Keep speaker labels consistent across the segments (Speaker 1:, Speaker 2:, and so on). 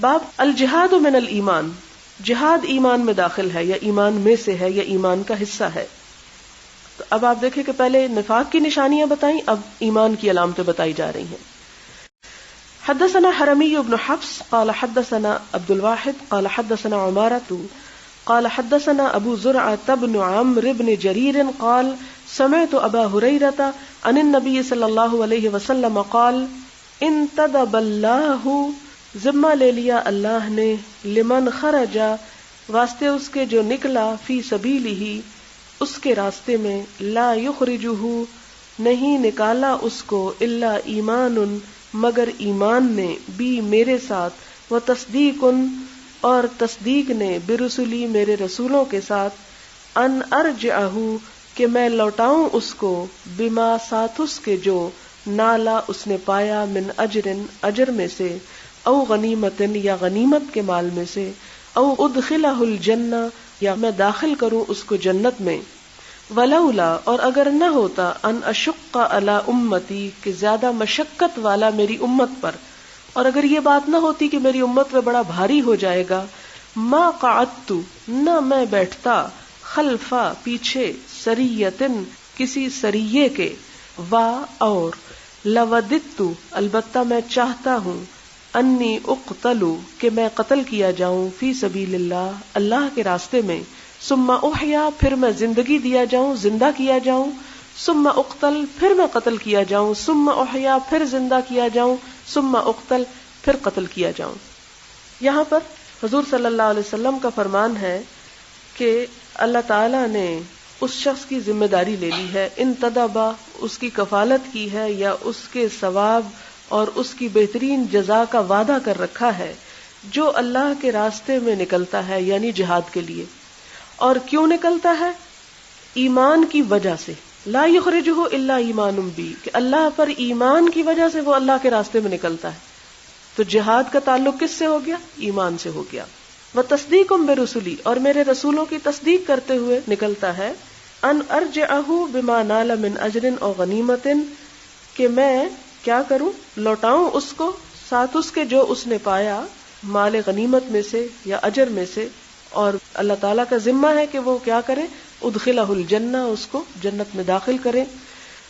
Speaker 1: باب الجہاد من الایمان، جہاد ایمان میں داخل ہے یا ایمان میں سے ہے یا ایمان کا حصہ ہے. تو اب آپ دیکھیں کہ پہلے نفاق کی نشانیاں بتائیں، اب ایمان کی علامتیں بتائی جا رہی ہیں. حدثنا حرمی بن حفص قال حدثنا عبد الواحد قال حدثنا عمارة قال حدثنا ابو زرعة بن عمرو بن جرير قال سمعت ابا هريرة عن النبي صلی اللہ علیہ وسلم قال انتدب اللہ، ذمہ لے لیا اللہ نے، لمن خرجا، واسطے اس کے جو نکلا، فی سبیلہ، اس کے راستے میں، لا یخرجہ، نہیں نکالا اس کو، الا ایمان، مگر ایمان نے، بی میرے ساتھ، و تصدیق، اور تصدیق نے، برسولی میرے رسولوں کے ساتھ، ان ارجعہ، کہ میں لوٹاؤں اس کو، بما ساتھ اس کے جو، نالا اس نے پایا، من اجرن، اجر میں سے، او غنیمتن، یا غنیمت کے مال میں سے، او ادخلہ الجنہ، یا میں داخل کروں اس کو جنت میں. ولولا، اور اگر نہ ہوتا، ان اشق علی امتی، کہ زیادہ مشقت والا میری امت پر، اور اگر یہ بات نہ ہوتی کہ میری امت میں بڑا بھاری ہو جائے گا، ما قعدت، نہ میں بیٹھتا، خلفا، پیچھے، سریتن، کسی سریے کے، وا، اور، لوددت، البتہ میں چاہتا ہوں، انی اقتلوا، کہ میں قتل کیا جاؤں، فی سبیل اللہ، اللہ کے راستے میں، ثم احیا، پھر میں زندگی دیا جاؤں، زندہ کیا جاؤں، ثم اقتل، پھر میں قتل کیا جاؤں، ثم احیا، پھر زندہ کیا جاؤں، ثم اقتل، پھر قتل کیا جاؤں. یہاں پر حضور صلی اللہ علیہ وسلم کا فرمان ہے کہ اللہ تعالی نے اس شخص کی ذمہ داری لے لی ہے، انتدبا، اس کی کفالت کی ہے، یا اس کے ثواب اور اس کی بہترین جزا کا وعدہ کر رکھا ہے، جو اللہ کے راستے میں نکلتا ہے، یعنی جہاد کے لیے. اور کیوں نکلتا ہے؟ ایمان کی وجہ سے، لا یخرجہ الا ایمان بی، کہ اللہ پر ایمان کی وجہ سے وہ اللہ کے راستے میں نکلتا ہے. تو جہاد کا تعلق کس سے ہو گیا؟ ایمان سے ہو گیا. وتصدیق برسلی، اور میرے رسولوں کی تصدیق کرتے ہوئے نکلتا ہے، ان ارجعہ بما نال من اجر او غنیمت، کہ میں کیا کروں، لوٹاؤں اس کو، ساتھ اس کے جو اس نے پایا، مال غنیمت میں سے یا اجر میں سے. اور اللہ تعالیٰ کا ذمہ ہے کہ وہ کیا کرے، ادخلہ الجنہ، اس کو جنت میں داخل کرے.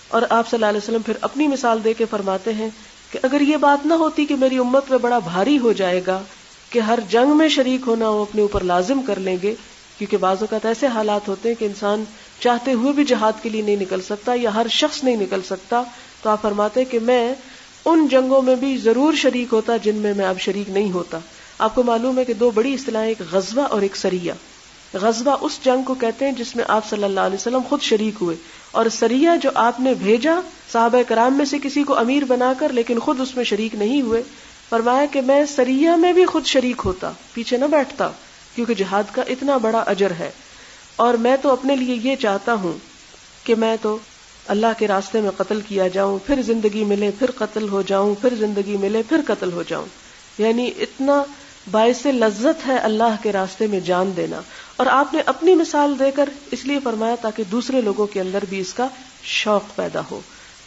Speaker 1: اور آپ صلی اللہ علیہ وسلم پھر اپنی مثال دے کے فرماتے ہیں کہ اگر یہ بات نہ ہوتی کہ میری امت میں بڑا بھاری ہو جائے گا کہ ہر جنگ میں شریک ہونا وہ اپنے اوپر لازم کر لیں گے، کیونکہ بعض اوقات ایسے حالات ہوتے ہیں کہ انسان چاہتے ہوئے بھی جہاد کے لیے نہیں نکل سکتا، یا ہر شخص نہیں نکل سکتا. تو آپ فرماتے کہ میں ان جنگوں میں بھی ضرور شریک ہوتا جن میں میں اب شریک نہیں ہوتا. آپ کو معلوم ہے کہ دو بڑی اصطلاحیں، ایک غزوہ اور ایک سریہ. غزوہ اس جنگ کو کہتے ہیں جس میں آپ صلی اللہ علیہ وسلم خود شریک ہوئے، اور سریہ جو آپ نے بھیجا صحابہ کرام میں سے کسی کو امیر بنا کر، لیکن خود اس میں شریک نہیں ہوئے. فرمایا کہ میں سریہ میں بھی خود شریک ہوتا، پیچھے نہ بیٹھتا، کیونکہ جہاد کا اتنا بڑا اجر ہے. اور میں تو اپنے لیے یہ چاہتا ہوں کہ میں تو اللہ کے راستے میں قتل کیا جاؤں، پھر زندگی ملے، پھر قتل ہو جاؤں، پھر زندگی ملے، پھر قتل ہو جاؤں. یعنی اتنا باعث لذت ہے اللہ کے راستے میں جان دینا. اور آپ نے اپنی مثال دے کر اس لیے فرمایا تاکہ دوسرے لوگوں کے اندر بھی اس کا شوق پیدا ہو.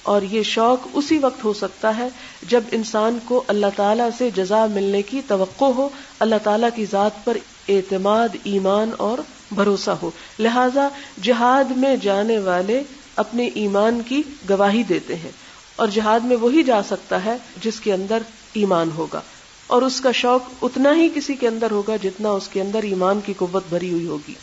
Speaker 1: اور یہ شوق اسی وقت ہو سکتا ہے جب انسان کو اللہ تعالیٰ سے جزا ملنے کی توقع ہو، اللہ تعالیٰ کی ذات پر اعتماد، ایمان اور بھروسہ ہو. لہذا جہاد میں جانے والے اپنے ایمان کی گواہی دیتے ہیں، اور جہاد میں وہی جا سکتا ہے جس کے اندر ایمان ہوگا، اور اس کا شوق اتنا ہی کسی کے اندر ہوگا جتنا اس کے اندر ایمان کی قوت بھری ہوئی ہوگی.